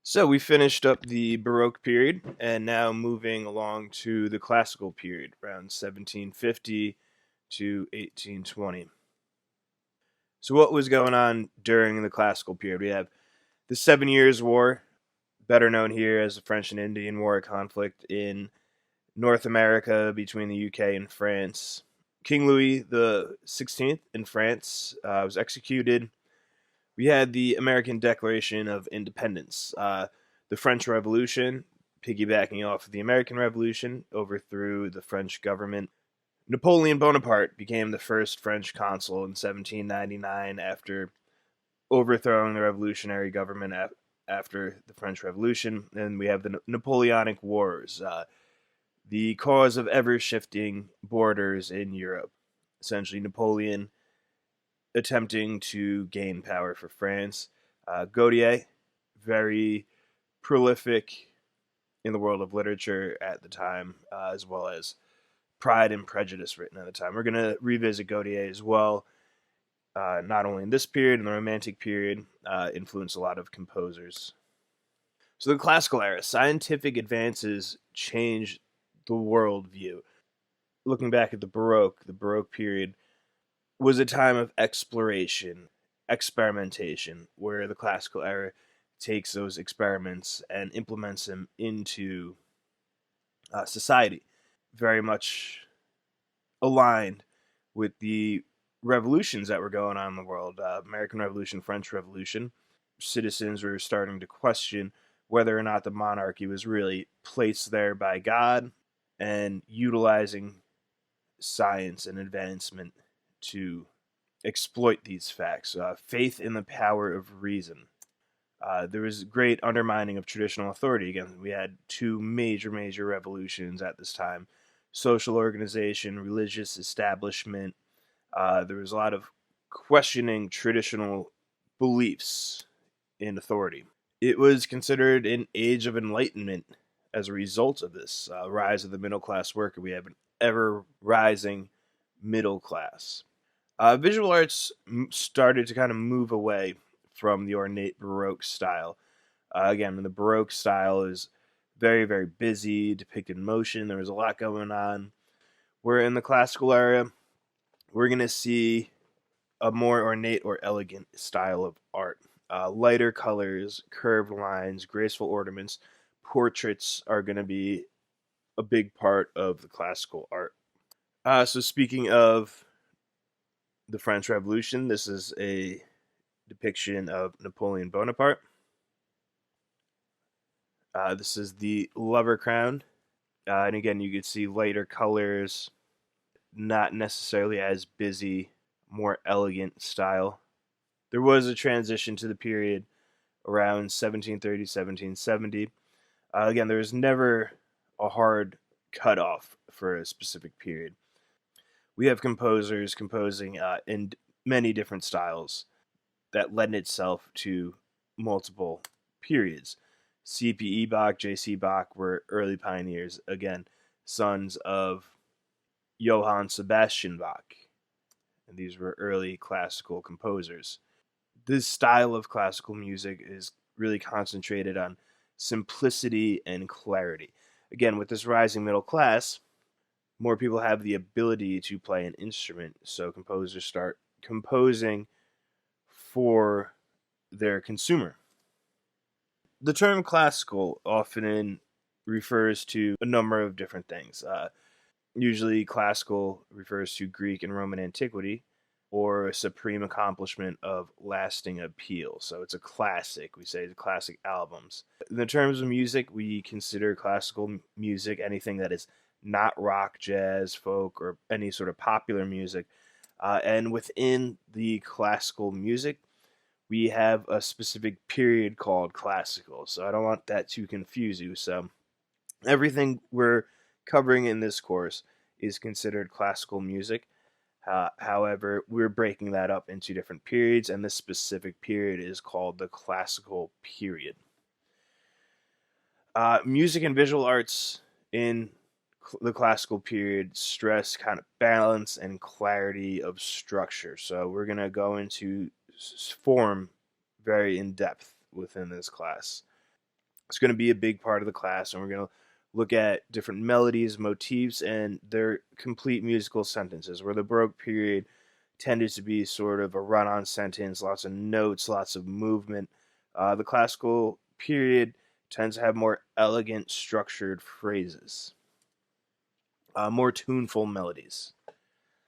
So we finished up the Baroque period and now moving along to the Classical period, around 1750 to 1820. So, what was going on during the Classical period? We have the Seven Years' War, better known here as the French and Indian War conflict in North America between the UK and France. King Louis the 16th in France was executed. We had the American Declaration of Independence. The French Revolution, piggybacking off of the American Revolution, overthrew the French government. Napoleon Bonaparte became the first French consul in 1799 after overthrowing the revolutionary government after the French Revolution. And we have the Napoleonic Wars, the cause of ever shifting borders in Europe. Essentially, Napoleon attempting to gain power for France. Gautier, very prolific in the world of literature at the time, as well as Pride and Prejudice written at the time. We're going to revisit Gautier as well, not only in this period, in the Romantic period, influenced a lot of composers. So the Classical era, scientific advances changed the worldview. Looking back at the Baroque period was a time of exploration, experimentation, where the Classical era takes those experiments and implements them into society. Very much aligned with the revolutions that were going on in the world. American Revolution, French Revolution. Citizens were starting to question whether or not the monarchy was really placed there by God, and utilizing science and advancement to exploit these facts. Faith in the power of reason. There was great undermining of traditional authority. Again, we had two major revolutions at this time: social organization, religious establishment. There was a lot of questioning traditional beliefs in authority. It was considered an age of enlightenment as a result of this rise of the middle class worker. We have an ever rising middle class. Visual arts started to kind of move away from the ornate Baroque style. Again, the Baroque style is very busy, depicted motion. There was a lot going on. Where in the Classical era, we're going to see a more ornate or elegant style of art. Lighter colors, curved lines, graceful ornaments, portraits are going to be a big part of the classical art. So speaking of the French Revolution, this is a depiction of Napoleon Bonaparte. This is the lover crown. And again, you could see lighter colors, not necessarily as busy, more elegant style. There was a transition to the period around 1730, 1770. Again, there was never a hard cutoff for a specific period. We have composers composing in many different styles that lend itself to multiple periods. C.P.E. Bach, J.C. Bach were early pioneers, again, sons of Johann Sebastian Bach, and these were early classical composers. This style of classical music is really concentrated on simplicity and clarity. Again, with this rising middle class, more people have the ability to play an instrument, so composers start composing for their consumer. The term classical often refers to a number of different things. Usually, classical refers to Greek and Roman antiquity or a supreme accomplishment of lasting appeal. So it's a classic. We say the classic albums. In the terms of music, we consider classical music anything that is not rock, jazz, folk, or any sort of popular music. And within the classical music, we have a specific period called classical. So I don't want that to confuse you. So everything we're covering in this course is considered classical music. However, we're breaking that up into different periods, and this specific period is called the classical period. Music and visual arts in the classical period stress kind of balance and clarity of structure. So we're going to go into form very in depth within this class. It's going to be a big part of the class, and we're going to look at different melodies, motifs, and their complete musical sentences, where the Baroque period tended to be sort of a run-on sentence, lots of notes, lots of movement. The classical period tends to have more elegant, structured phrases, more tuneful melodies.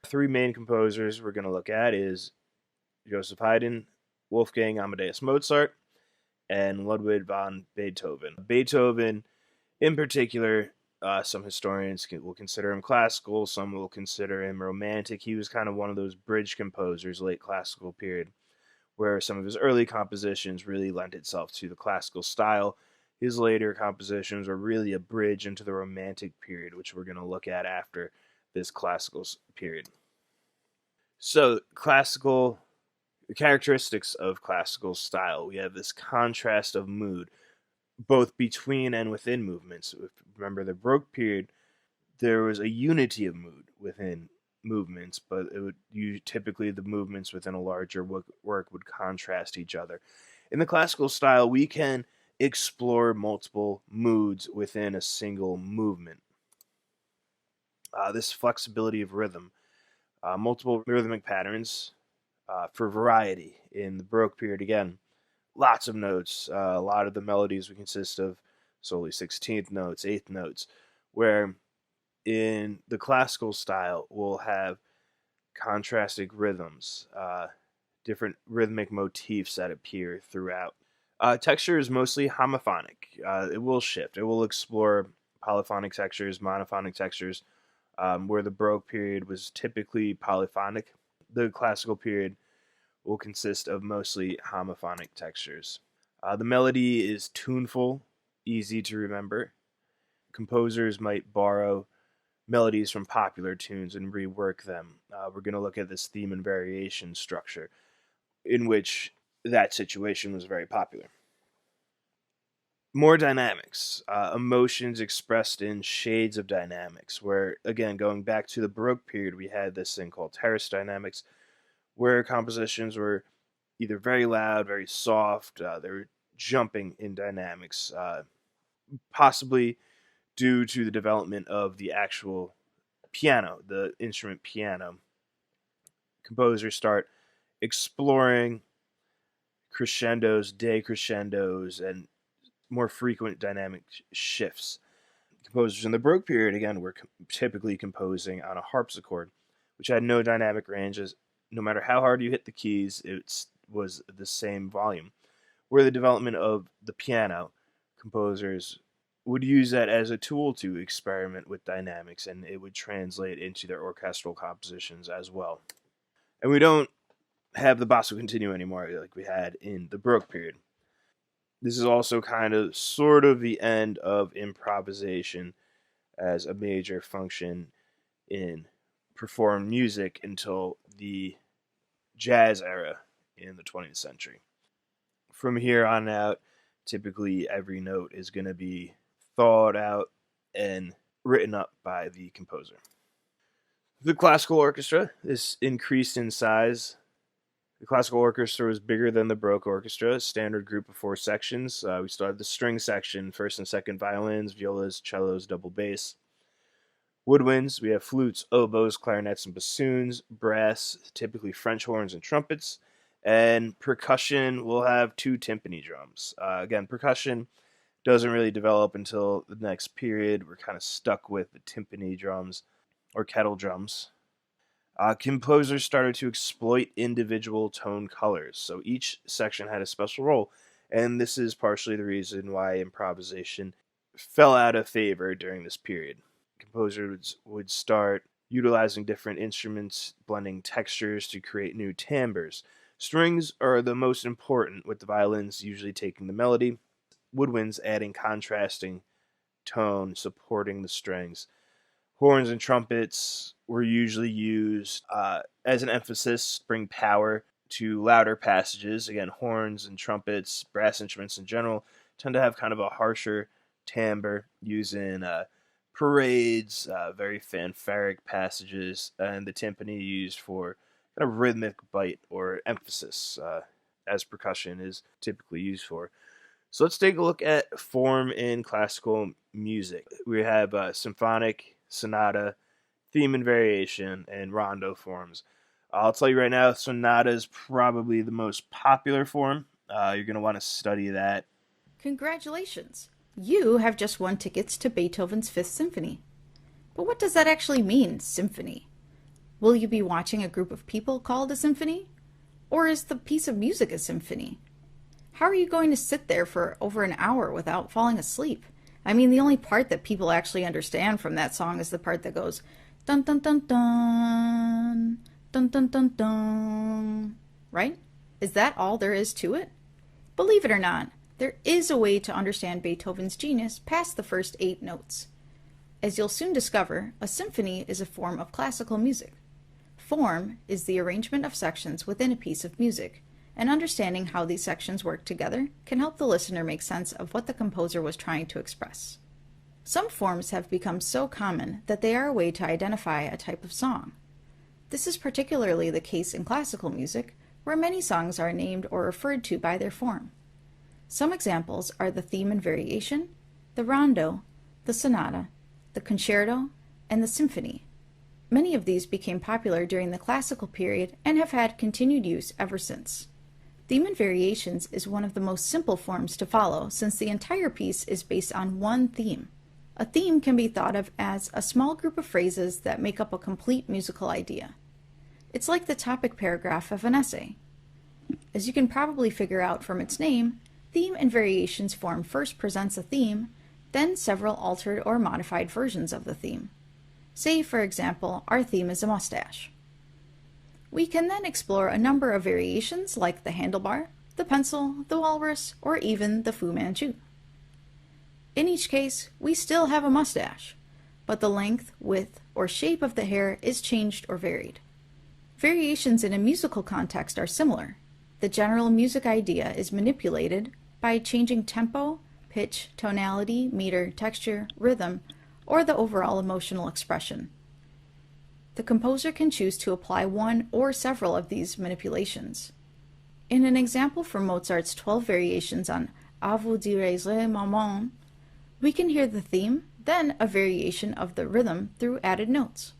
Three main composers we're going to look at is Joseph Haydn, Wolfgang Amadeus Mozart, and Ludwig van Beethoven. Beethoven, in particular, some historians will consider him classical, some will consider him romantic. He was kind of one of those bridge composers, late classical period, where some of his early compositions really lent itself to the classical style. His later compositions were really a bridge into the romantic period, which we're going to look at after this classical period. So, classical the characteristics of classical style. We have this contrast of mood, both between and within movements. Remember, the Baroque period, there was a unity of mood within movements, but typically the movements within a larger work would contrast each other. In the classical style, we can explore multiple moods within a single movement. This flexibility of rhythm, multiple rhythmic patterns for variety in the Baroque period. Again, lots of notes. A lot of the melodies would consist of solely 16th notes, 8th notes, where in the classical style we'll have contrasting rhythms, different rhythmic motifs that appear throughout. Texture is mostly homophonic. It will shift. It will explore polyphonic textures, monophonic textures, where the Baroque period was typically polyphonic. The classical period will consist of mostly homophonic textures. The melody is tuneful, easy to remember. Composers might borrow melodies from popular tunes and rework them. We're going to look at this theme and variation structure, in which that situation was very popular. More dynamics, emotions expressed in shades of dynamics, where, again, going back to the Baroque period, we had this thing called terrace dynamics, where compositions were either very loud, very soft, they were jumping in dynamics, possibly due to the development of the actual piano, the instrument piano. Composers start exploring crescendos, decrescendos, and more frequent dynamic shifts. Composers in the Baroque period, again, were typically composing on a harpsichord, which had no dynamic ranges. No matter how hard you hit the keys, it was the same volume. Where the development of the piano, composers would use that as a tool to experiment with dynamics, and it would translate into their orchestral compositions as well. And we don't have the basso continuo anymore like we had in the Baroque period. This is also kind of sort of the end of improvisation as a major function in performed music until the jazz era in the 20th century. From here on out, typically every note is going to be thought out and written up by the composer. The classical orchestra is increased in size. The classical orchestra was bigger than the Baroque orchestra, a standard group of 4 sections. We started the string section, first and second violins, violas, cellos, double bass. Woodwinds, we have flutes, oboes, clarinets, and bassoons. Brass, typically French horns and trumpets. And percussion, we'll have 2 timpani drums. Again, percussion doesn't really develop until the next period. We're kind of stuck with the timpani drums or kettle drums. Composers started to exploit individual tone colors, so each section had a special role, and this is partially the reason why improvisation fell out of favor during this period. Composers would start utilizing different instruments, blending textures to create new timbres. Strings are the most important, with the violins usually taking the melody, woodwinds adding contrasting tone, supporting the strings. Horns and trumpets were usually used as an emphasis, bring power to louder passages. Again, horns and trumpets, brass instruments in general, tend to have kind of a harsher timbre, used in parades, very fanfaric passages, and the timpani used for kind of rhythmic bite or emphasis, as percussion is typically used for. So let's take a look at form in classical music. We have symphonic, sonata, theme and variation, and rondo forms. I'll tell you right now, sonata is probably the most popular form. You're going to want to study that. Congratulations! You have just won tickets to Beethoven's Fifth Symphony. But what does that actually mean, symphony? Will you be watching a group of people called a symphony? Or is the piece of music a symphony? How are you going to sit there for over an hour without falling asleep? I mean, the only part that people actually understand from that song is the part that goes dun dun dun dun, dun dun dun dun, right? Is that all there is to it? Believe it or not, there is a way to understand Beethoven's genius past the first 8 notes. As you'll soon discover, a symphony is a form of classical music. Form is the arrangement of sections within a piece of music, and understanding how these sections work together can help the listener make sense of what the composer was trying to express. Some forms have become so common that they are a way to identify a type of song. This is particularly the case in classical music, where many songs are named or referred to by their form. Some examples are the theme and variation, the rondo, the sonata, the concerto, and the symphony. Many of these became popular during the classical period and have had continued use ever since. Theme and variations is one of the most simple forms to follow since the entire piece is based on one theme. A theme can be thought of as a small group of phrases that make up a complete musical idea. It's like the topic paragraph of an essay. As you can probably figure out from its name, theme and variations form first presents a theme, then several altered or modified versions of the theme. Say, for example, our theme is a mustache. We can then explore a number of variations like the handlebar, the pencil, the walrus, or even the Fu Manchu. In each case, we still have a mustache, but the length, width, or shape of the hair is changed or varied. Variations in a musical context are similar. The general music idea is manipulated by changing tempo, pitch, tonality, meter, texture, rhythm, or the overall emotional expression. The composer can choose to apply one or several of these manipulations. In an example from Mozart's 12 variations on À vous direz maman, we can hear the theme, then a variation of the rhythm through added notes.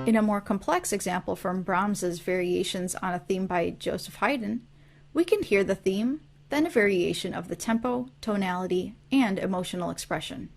In a more complex example from Brahms's variations on a theme by Joseph Haydn, we can hear the theme, then a variation of the tempo, tonality, and emotional expression.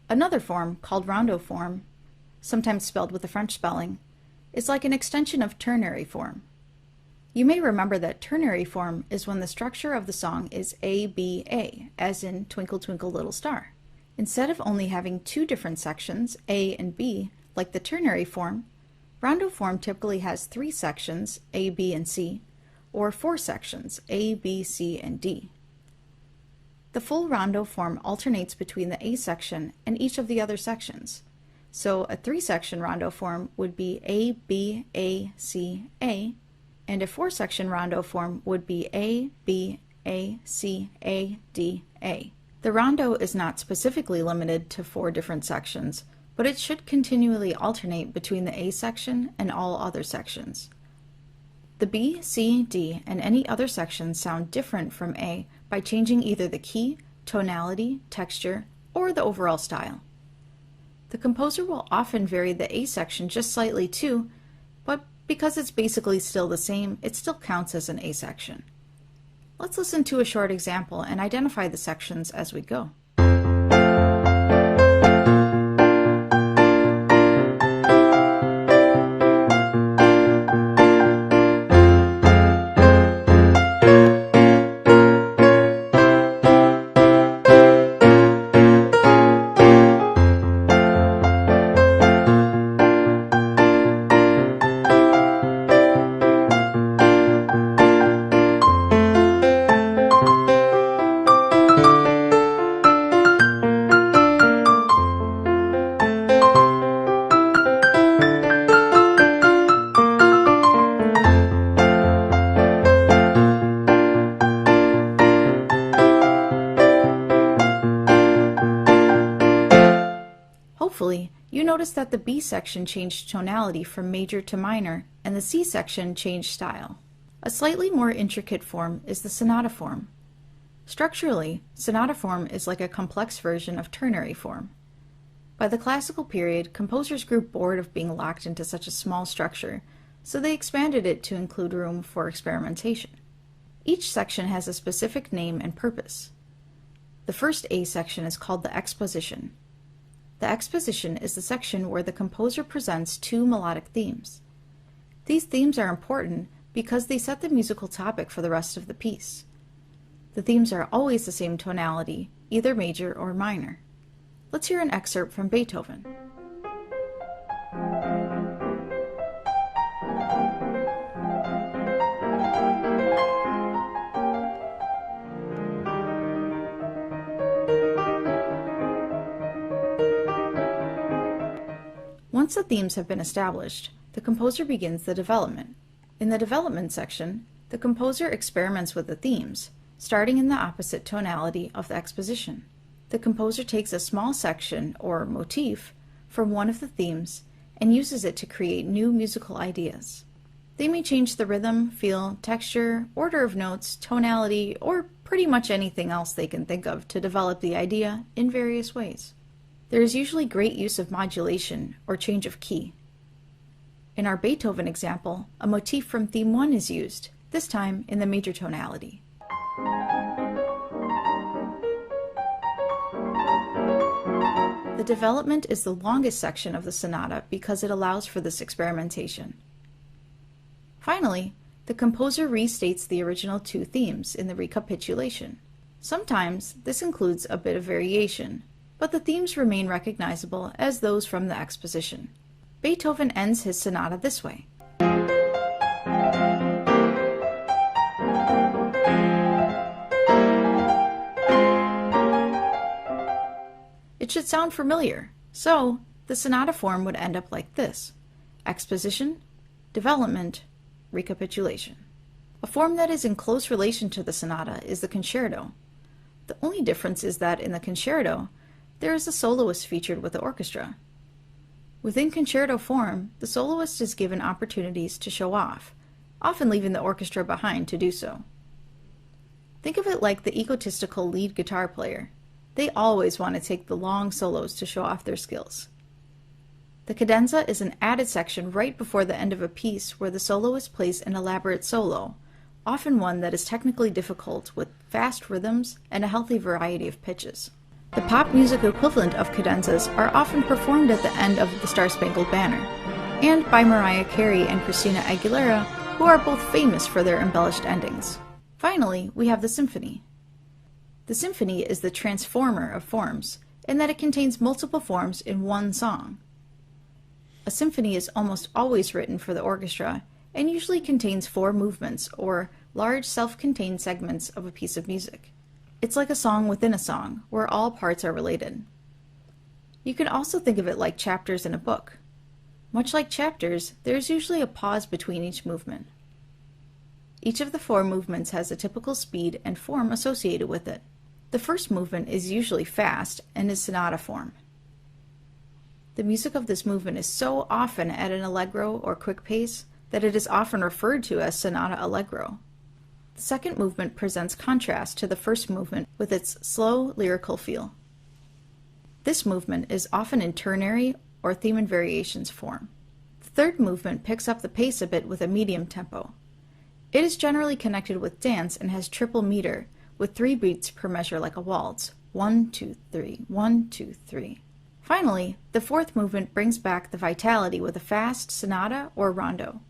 Another form, called rondo form, sometimes spelled with a French spelling, is like an extension of ternary form. You may remember that ternary form is when the structure of the song is A-B-A, as in Twinkle Twinkle Little Star. Instead of only having 2 different sections, A and B, like the ternary form, rondo form typically has 3 sections, A, B, and C, or 4 sections, A, B, C, and D. The full rondo form alternates between the A section and each of the other sections. So a 3-section rondo form would be A, B, A, C, A, and a 4-section rondo form would be A, B, A, C, A, D, A. The rondo is not specifically limited to 4 different sections, but it should continually alternate between the A section and all other sections. The B, C, D, and any other sections sound different from A by changing either the key, tonality, texture, or the overall style. The composer will often vary the A section just slightly too, but because it's basically still the same, it still counts as an A section. Let's listen to a short example and identify the sections as we go. Hopefully, you noticed that the B section changed tonality from major to minor, and the C section changed style. A slightly more intricate form is the sonata form. Structurally, sonata form is like a complex version of ternary form. By the classical period, composers grew bored of being locked into such a small structure, so they expanded it to include room for experimentation. Each section has a specific name and purpose. The first A section is called the exposition. The exposition is the section where the composer presents two melodic themes. These themes are important because they set the musical topic for the rest of the piece. The themes are always the same tonality, either major or minor. Let's hear an excerpt from Beethoven. Once the themes have been established, the composer begins the development. In the development section, the composer experiments with the themes, starting in the opposite tonality of the exposition. The composer takes a small section, or motif, from one of the themes and uses it to create new musical ideas. They may change the rhythm, feel, texture, order of notes, tonality, or pretty much anything else they can think of to develop the idea in various ways. There is usually great use of modulation, or change of key. In our Beethoven example, a motif from Theme 1 is used, this time in the major tonality. The development is the longest section of the sonata because it allows for this experimentation. Finally, the composer restates the original two themes in the recapitulation. Sometimes this includes a bit of variation, but the themes remain recognizable as those from the exposition. Beethoven ends his sonata this way. It should sound familiar, so the sonata form would end up like this: exposition, development, recapitulation. A form that is in close relation to the sonata is the concerto. The only difference is that in the concerto, there is a soloist featured with the orchestra. Within concerto form, the soloist is given opportunities to show off, often leaving the orchestra behind to do so. Think of it like the egotistical lead guitar player. They always want to take the long solos to show off their skills. The cadenza is an added section right before the end of a piece where the soloist plays an elaborate solo, often one that is technically difficult with fast rhythms and a healthy variety of pitches. The pop music equivalent of cadenzas are often performed at the end of the Star-Spangled Banner, and by Mariah Carey and Christina Aguilera, who are both famous for their embellished endings. Finally, we have the symphony. The symphony is the transformer of forms, in that it contains multiple forms in one song. A symphony is almost always written for the orchestra, and usually contains 4 movements, or large self-contained segments of a piece of music. It's like a song within a song, where all parts are related. You can also think of it like chapters in a book. Much like chapters, there is usually a pause between each movement. Each of the 4 movements has a typical speed and form associated with it. The first movement is usually fast and is sonata form. The music of this movement is so often at an allegro or quick pace that it is often referred to as sonata allegro. The second movement presents contrast to the first movement with its slow, lyrical feel. This movement is often in ternary or theme and variations form. The third movement picks up the pace a bit with a medium tempo. It is generally connected with dance and has triple meter, with 3 beats per measure like a waltz. 1, 2, 3, 1, 2, 3. Finally, the fourth movement brings back the vitality with a fast sonata or rondo.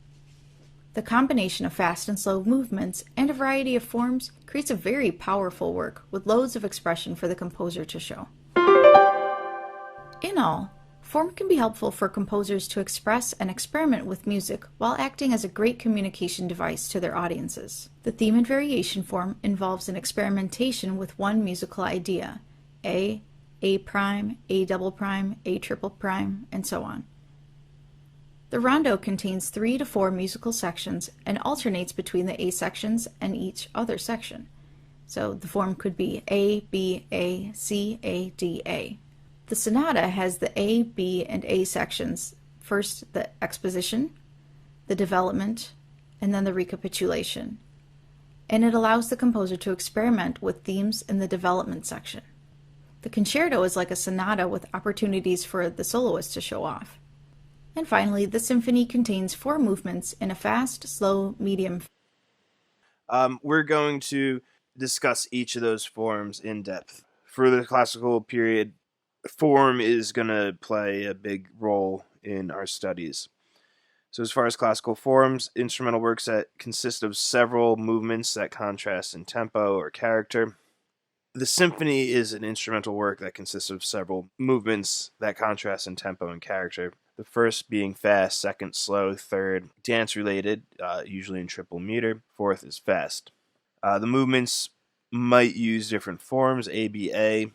The combination of fast and slow movements and a variety of forms creates a very powerful work with loads of expression for the composer to show. In all, form can be helpful for composers to express and experiment with music while acting as a great communication device to their audiences. The theme and variation form involves an experimentation with one musical idea, A prime, A double prime, A triple prime, and so on. The rondo contains 3 to 4 musical sections and alternates between the A sections and each other section. So the form could be A, B, A, C, A, D, A. The sonata has the A, B, and A sections. First, the exposition, the development, and then the recapitulation. And it allows the composer to experiment with themes in the development section. The concerto is like a sonata with opportunities for the soloist to show off. And finally, the symphony contains 4 movements in a fast, slow, medium. We're going to discuss each of those forms in depth. For the classical period, form is going to play a big role in our studies. So, as far as classical forms, instrumental works that consist of several movements that contrast in tempo or character. The symphony is an instrumental work that consists of several movements that contrast in tempo and character. The first being fast, second slow, third dance related, usually in triple meter, fourth is fast. The movements might use different forms, ABA,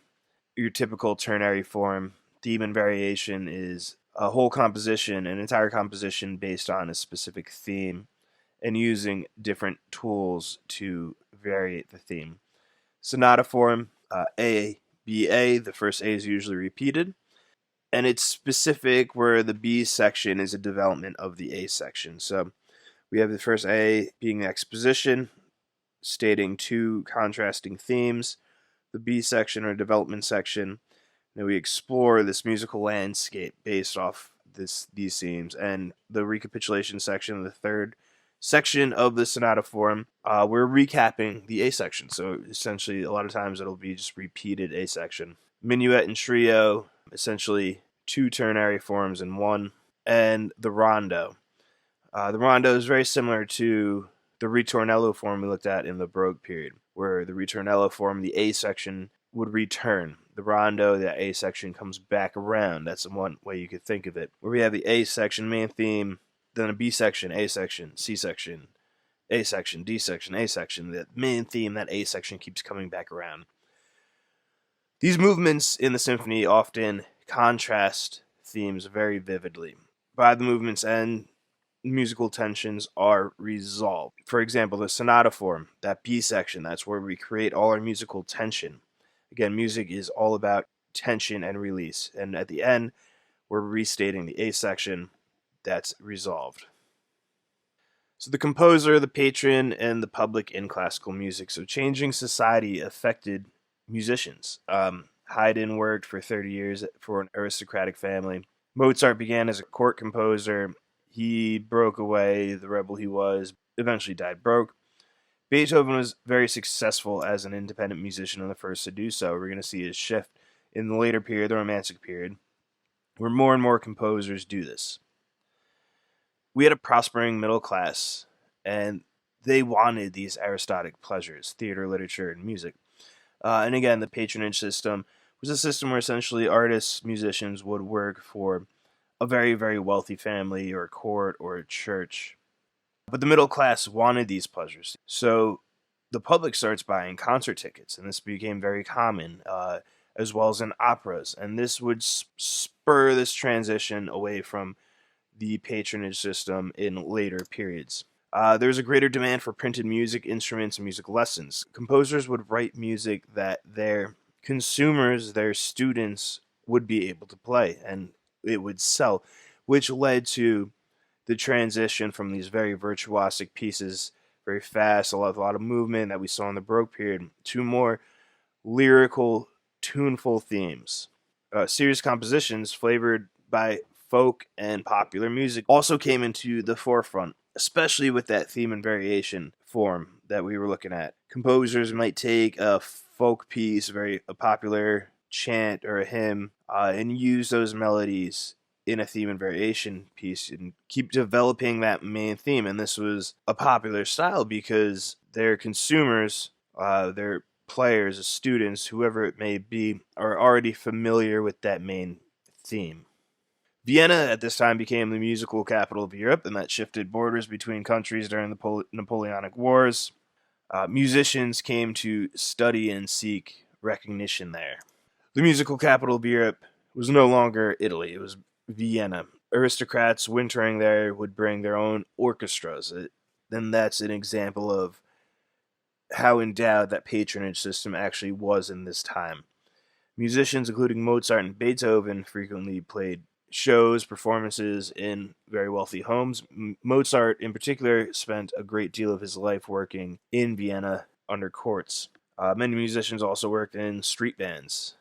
your typical ternary form. Theme and variation is a whole composition, an entire composition based on a specific theme, and using different tools to variate the theme. Sonata form, A, B, A, the first A is usually repeated, and it's specific where the B section is a development of the A section. So we have the first A being the exposition, stating 2 contrasting themes, the B section or development section. Now we explore this musical landscape based off these themes, and the recapitulation section, the third section of the sonata form, we're recapping the A section. So essentially, a lot of times it'll be just repeated A section. Minuet and trio, essentially 2 ternary forms in one, and the rondo. The rondo is very similar to the ritornello form we looked at in the Baroque period, where the ritornello form, the A section, would return. The rondo, that A section, comes back around. That's one way you could think of it. Where we have the A section, main theme, then a B section, A section, C section, A section, D section, A section. That main theme, that A section, keeps coming back around. These movements in the symphony often contrast themes very vividly. By the movement's end, musical tensions are resolved. For example, the sonata form, that B section, that's where we create all our musical tension. Again, music is all about tension and release. And at the end, we're restating the A section that's resolved. So the composer, the patron, and the public in classical music. So changing society affected musicians. Haydn worked for 30 years for an aristocratic family. Mozart began as a court composer. He broke away, the rebel he was, eventually died broke. Beethoven was very successful as an independent musician and the first to do so. We're going to see a shift in the later period, the Romantic period, where more and more composers do this. We had a prospering middle class, and they wanted these aristocratic pleasures, theater, literature, and music. And again, the patronage system was a system where essentially artists, musicians would work for a very, very wealthy family or a court or a church. But the middle class wanted these pleasures. So the public starts buying concert tickets, and this became very common, as well as in operas. And this would spur this transition away from the patronage system in later periods. There was a greater demand for printed music, instruments, and music lessons. Composers would write music that their consumers, their students, would be able to play, and it would sell, which led to the transition from these very virtuosic pieces, very fast, a lot of movement that we saw in the Baroque period, to more lyrical, tuneful themes. Serious compositions flavored by folk and popular music also came into the forefront, especially with that theme and variation form that we were looking at. Composers might take a folk piece, a popular chant or a hymn, and use those melodies in a theme and variation piece and keep developing that main theme. And this was a popular style because their consumers, their players, students, whoever it may be, are already familiar with that main theme. Vienna at this time became the musical capital of Europe, and that shifted borders between countries during the Napoleonic Wars. Musicians came to study and seek recognition there. The musical capital of Europe was no longer Italy, it was Vienna. Aristocrats wintering there would bring their own orchestras. And that's an example of how endowed that patronage system actually was in this time. Musicians, including Mozart and Beethoven, frequently played shows, performances in very wealthy homes. Mozart, in particular, spent a great deal of his life working in Vienna under courts. Many musicians also worked in street bands.